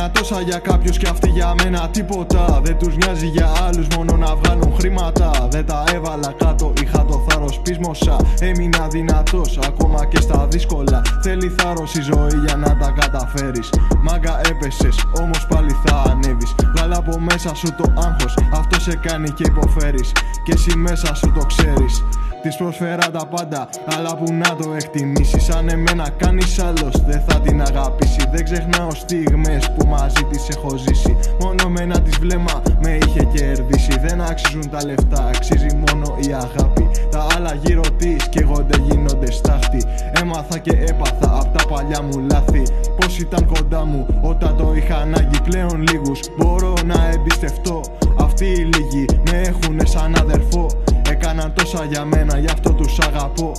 Έκανα τόσα για κάποιους και αυτοί για μένα τίποτα. Δεν τους νοιάζει για άλλους, μόνο να βγάλουν χρήματα. Δεν τα έβαλα κάτω, είχα το θάρρος πείσμωσα. Έμεινα δυνατός ακόμα και στα δύσκολα. Θέλει θάρρος η ζωή για να τα καταφέρεις. Μάγκα έπεσες, όμως πάλι θα ανέβεις. Βγάλε από μέσα σου το άγχος, αυτό σε κάνει και υποφέρεις. Και εσύ μέσα σου το ξέρεις. Της προσφέρα τα πάντα, αλλά που να το εκτιμήσεις. Αν εμένα κάνεις άλλος, δεν θα την αγαπήσει. Δεν ξεχνάω στιγμές που μαζί της έχω ζήσει. Μόνο με ένα της βλέμμα με είχε κερδίσει. Δεν αξίζουν τα λεφτά, αξίζει μόνο η αγάπη. Τα άλλα γύρω της καίγονται, γίνονται στάχτη. Έμαθα και έπαθα απ' τα παλιά μου λάθη. Πως ήταν κοντά μου όταν το είχα ανάγκη. Πλέον λίγους μπορώ να εμπιστευτώ. Αυτοί οι λίγοι με έχουνε σαν αδερφό. Έκαναν τόσα για μένα, γι' αυτό τους αγαπώ.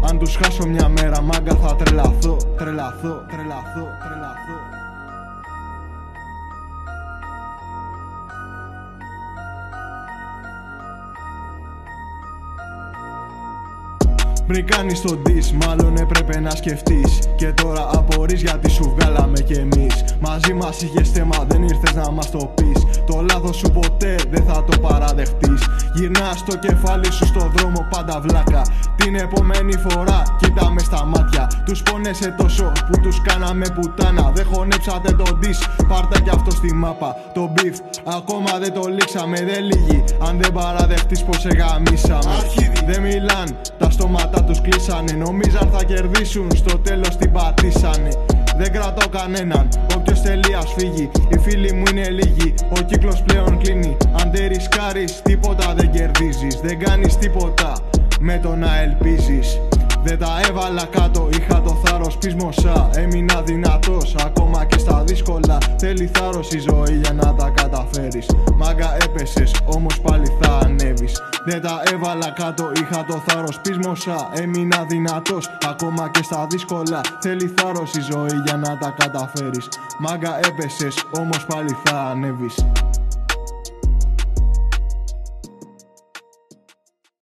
Αν τους χάσω μια μέρα, μάγκα θα τρελαθώ. Τρελαθώ. Πριν κάνεις τον diss, μάλλον έπρεπε να σκεφτείς. Και τώρα απορείς γιατί σου βγάλαμε κι εμείς. Μαζί μας είχες θέμα, δεν ήρθες να μας το πεις. Το λάθος σου ποτέ δεν θα το παραδεχτείς. Γυρνάς το κεφάλι σου στο δρόμο πάντα βλάκα. Την επόμενη φορά κοίτα με στα μάτια. Τους πόνεσαι τόσο που τους κάναμε πουτάνα. Δεν χωνέψατε τον diss, πάρτα κι αυτό στη μάπα. Το beef ακόμα δεν το λήξαμε, δεν λύγει αν δεν παραδεχτείς πως σε γαμίσαμε. Δεν μιλάν, τα στόματα τους κλείσανε. Νομίζαν θα κερδίσουν, στο τέλος την πατήσανε. Δεν κρατώ κανέναν, όποιος θέλει ας φύγει. Οι φίλοι μου είναι λίγοι, ο κύκλος πλέον κλείνει. Αν δεν ρισκάρεις, τίποτα δεν κερδίζεις. Δεν κάνεις τίποτα με το να ελπίζεις. Δεν τα έβαλα κάτω, είχα το θάρρος πείσμωσα. Έμεινα δυνατός ακόμα και στα δύσκολα. Θέλει θάρρος η ζωή για να τα καταφέρεις. Μάγκα έπεσες, όμως πάλι θα ανέβεις. Δεν τα έβαλα κάτω, είχα το θάρρος πείσμωσα. Έμεινα δυνατός ακόμα και στα δύσκολα. Θέλει θάρρος η ζωή για να τα καταφέρεις. Μάγκα έπεσες, όμως πάλι θα ανέβεις.